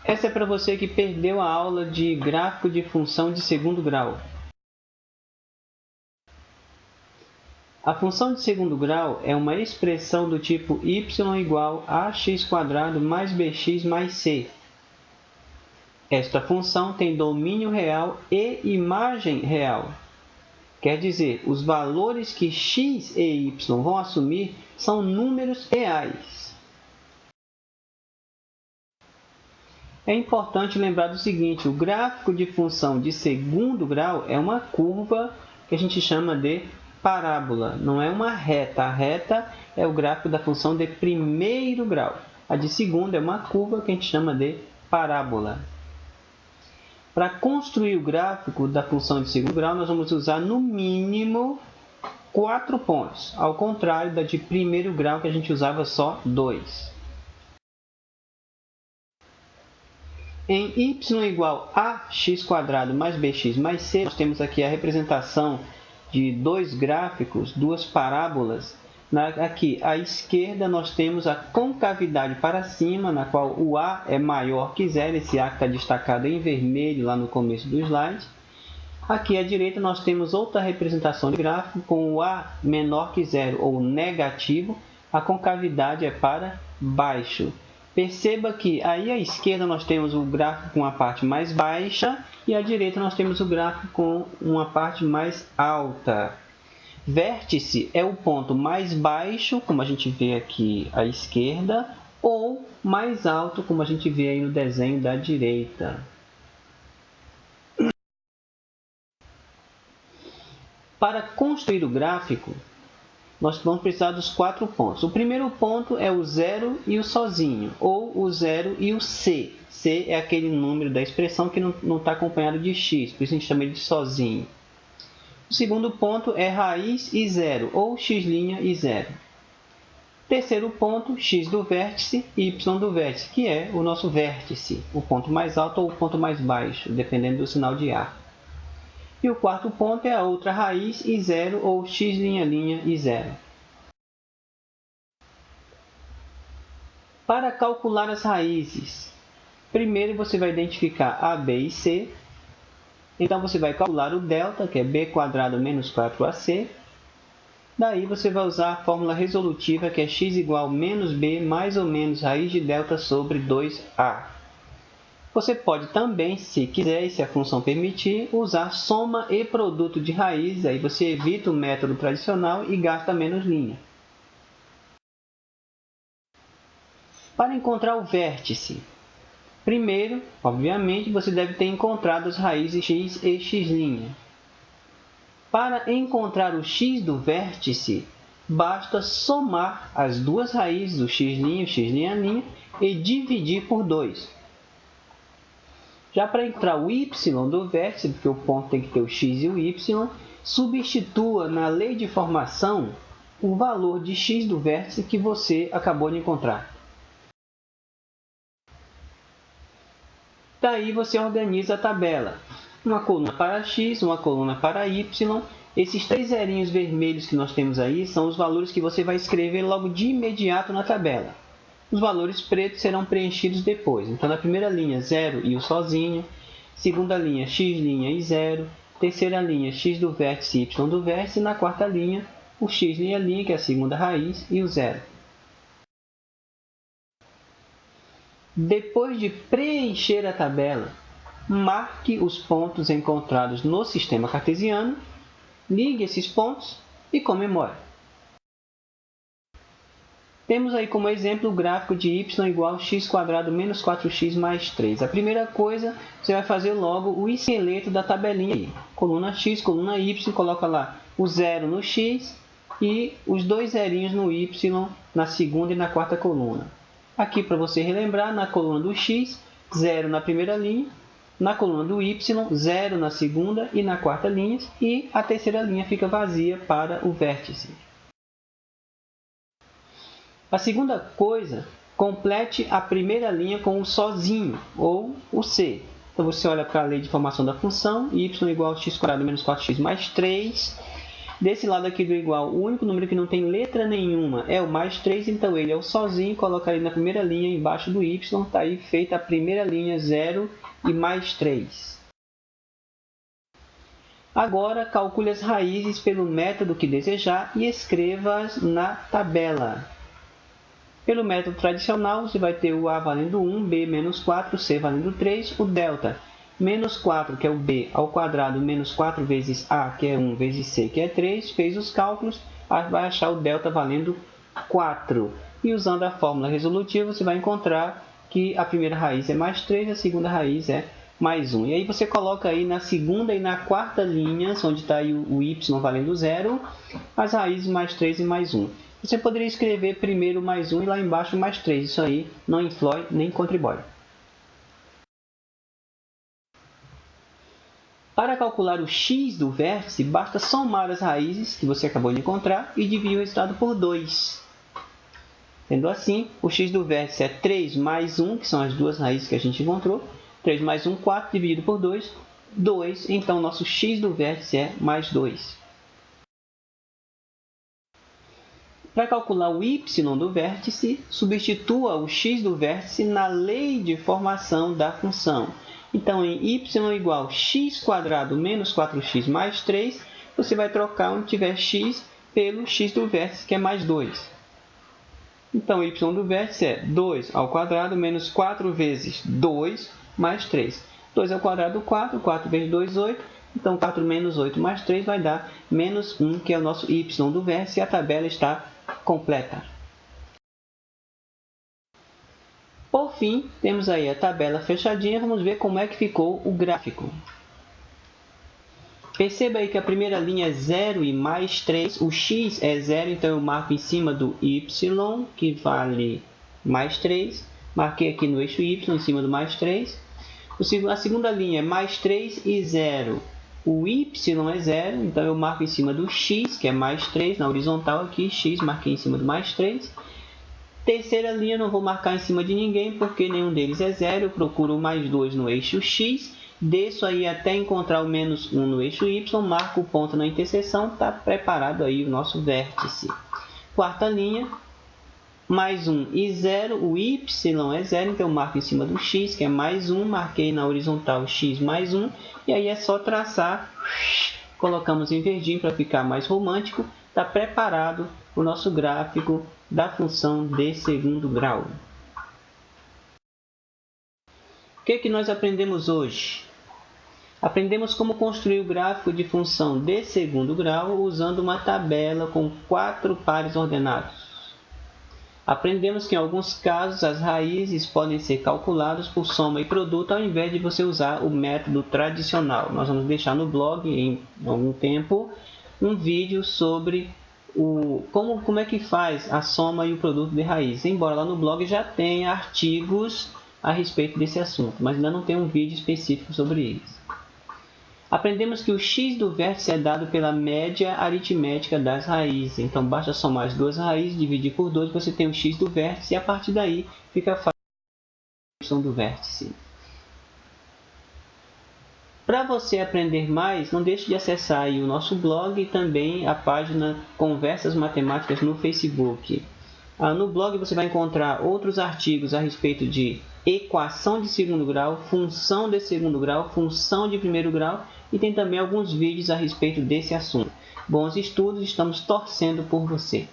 Essa é para você que perdeu a aula de gráfico de função de segundo grau. A função de segundo grau é uma expressão do tipo y igual a x² mais bx mais c. Esta função tem domínio real e imagem real. Quer dizer, os valores que x e y vão assumir são números reais. É importante lembrar do seguinte: o gráfico de função de segundo grau é uma curva que a gente chama de parábola, não é uma reta. A reta é o gráfico da função de primeiro grau. A de segundo é uma curva que a gente chama de parábola. Para construir o gráfico da função de segundo grau, nós vamos usar no mínimo 4 pontos, ao contrário da de primeiro grau, que a gente usava só 2. Em y igual a x² mais bx mais c, nós temos aqui a representação de dois gráficos, duas parábolas. Aqui à esquerda nós temos a concavidade para cima, na qual o A é maior que zero, esse A que está destacado em vermelho lá no começo do slide. Aqui à direita nós temos outra representação de gráfico com o A menor que zero ou negativo, a concavidade é para baixo. Perceba que aí à esquerda nós temos o gráfico com a parte mais baixa e à direita nós temos o gráfico com uma parte mais alta. Vértice é o ponto mais baixo, como a gente vê aqui à esquerda, ou mais alto, como a gente vê aí no desenho da direita. Para construir o gráfico, nós vamos precisar dos 4 pontos. O primeiro ponto é o zero e o sozinho, ou o zero e o c. C é aquele número da expressão que não está acompanhado de x, por isso a gente chama ele de sozinho. O segundo ponto é raiz e zero, ou x' e zero. Terceiro ponto, x do vértice e y do vértice, que é o nosso vértice, o ponto mais alto ou o ponto mais baixo, dependendo do sinal de A. E o quarto ponto é a outra raiz e zero, ou x' e zero. Para calcular as raízes, primeiro você vai identificar A, B e C. Então você vai calcular o delta, que é b² menos 4ac. Daí você vai usar a fórmula resolutiva, que é x igual menos b mais ou menos raiz de delta sobre 2a. Você pode também, se quiser e se a função permitir, usar soma e produto de raízes. Aí você evita o método tradicional e gasta menos linha. Para encontrar o vértice, primeiro, obviamente, você deve ter encontrado as raízes x e x'. Para encontrar o x do vértice, basta somar as duas raízes, o x' e o x', e dividir por 2. Já para encontrar o y do vértice, porque o ponto tem que ter o x e o y, substitua na lei de formação o valor de x do vértice que você acabou de encontrar. Daí você organiza a tabela. Uma coluna para x, uma coluna para y. Esses 3 zerinhos vermelhos que nós temos aí são os valores que você vai escrever logo de imediato na tabela. Os valores pretos serão preenchidos depois. Então, na primeira linha, 0 e o sozinho. Segunda linha, x' e 0. Terceira linha, x do vértice e y do vértice. E na quarta linha, o x', que é a segunda raiz, e o 0. Depois de preencher a tabela, marque os pontos encontrados no sistema cartesiano, ligue esses pontos e comemore. Temos aí como exemplo o gráfico de y igual a x² menos 4x mais 3. A primeira coisa, você vai fazer logo o esqueleto da tabelinha aí. Coluna x, coluna y, coloca lá o 0 no x e os 2 zerinhos no y na segunda e na quarta coluna. Aqui, para você relembrar, na coluna do x, 0 na primeira linha, na coluna do y, 0 na segunda e na quarta linha, e a terceira linha fica vazia para o vértice. A segunda coisa, complete a primeira linha com o sozinho, ou o c. Então, você olha para a lei de formação da função, y igual a x² menos 4x mais 3. Desse lado aqui do igual, o único número que não tem letra nenhuma é o mais 3, então ele é o sozinho, coloca ele na primeira linha embaixo do y, está aí feita a primeira linha 0 e mais 3. Agora calcule as raízes pelo método que desejar e escreva-as na tabela. Pelo método tradicional, você vai ter o a valendo 1, b menos 4, c valendo 3, o delta. Menos 4, que é o b, ao quadrado, menos 4 vezes a, que é 1, vezes c, que é 3. Fez os cálculos, vai achar o delta valendo 4. E usando a fórmula resolutiva, você vai encontrar que a primeira raiz é mais 3, a segunda raiz é mais 1. E aí você coloca aí na segunda e na quarta linhas, onde está aí o y valendo 0, as raízes mais 3 e mais 1. Você poderia escrever primeiro mais 1 e lá embaixo mais 3. Isso aí não influi nem contribui. Para calcular o x do vértice, basta somar as raízes que você acabou de encontrar e dividir o resultado por 2. Sendo assim, o x do vértice é 3 mais 1, que são as duas raízes que a gente encontrou. 3 mais 1, 4, dividido por 2, 2. Então, nosso x do vértice é mais 2. Para calcular o y do vértice, substitua o x do vértice na lei de formação da função. Então, em y igual x² menos 4x mais 3, você vai trocar onde tiver x pelo x do vértice, que é mais 2. Então, y do vértice é 2 ao quadrado menos 4 vezes 2 mais 3. 2 ao quadrado, 4. 4 vezes 2, 8. Então, 4 menos 8 mais 3 vai dar menos 1, que é o nosso y do vértice, e a tabela está completa. Por fim, temos aí a tabela fechadinha. Vamos ver como é que ficou o gráfico. Perceba aí que a primeira linha é 0 e mais 3. O x é 0, então eu marco em cima do y, que vale mais 3. Marquei aqui no eixo y, em cima do mais 3. A segunda linha é mais 3 e 0. O y é 0, então eu marco em cima do x, que é mais 3, na horizontal aqui, x, marquei em cima do mais 3. Terceira linha, não vou marcar em cima de ninguém, porque nenhum deles é 0. Eu procuro o mais 2 no eixo x, desço aí até encontrar o menos 1 no eixo y, marco o ponto na interseção, está preparado aí o nosso vértice. Quarta linha, mais 1 e 0, o y é 0, então eu marco em cima do x, que é mais 1, marquei na horizontal x mais 1, e aí é só traçar, colocamos em verdinho para ficar mais romântico, está preparado o nosso gráfico da função de segundo grau. O que nós aprendemos hoje? Aprendemos como construir o gráfico de função de segundo grau usando uma tabela com 4 pares ordenados. Aprendemos que em alguns casos as raízes podem ser calculadas por soma e produto ao invés de você usar o método tradicional. Nós vamos deixar no blog em algum tempo um vídeo sobre como é que faz a soma e o produto de raízes. Embora lá no blog já tenha artigos a respeito desse assunto, mas ainda não tem um vídeo específico sobre eles. Aprendemos que o x do vértice é dado pela média aritmética das raízes. Então, basta somar as duas raízes, dividir por 2, você tem o x do vértice, e a partir daí fica fácil a y do vértice. Para você aprender mais, não deixe de acessar aí o nosso blog e também a página Conversas Matemáticas no Facebook. No blog você vai encontrar outros artigos a respeito de equação de segundo grau, função de segundo grau, função de primeiro grau, e tem também alguns vídeos a respeito desse assunto. Bons estudos, estamos torcendo por você.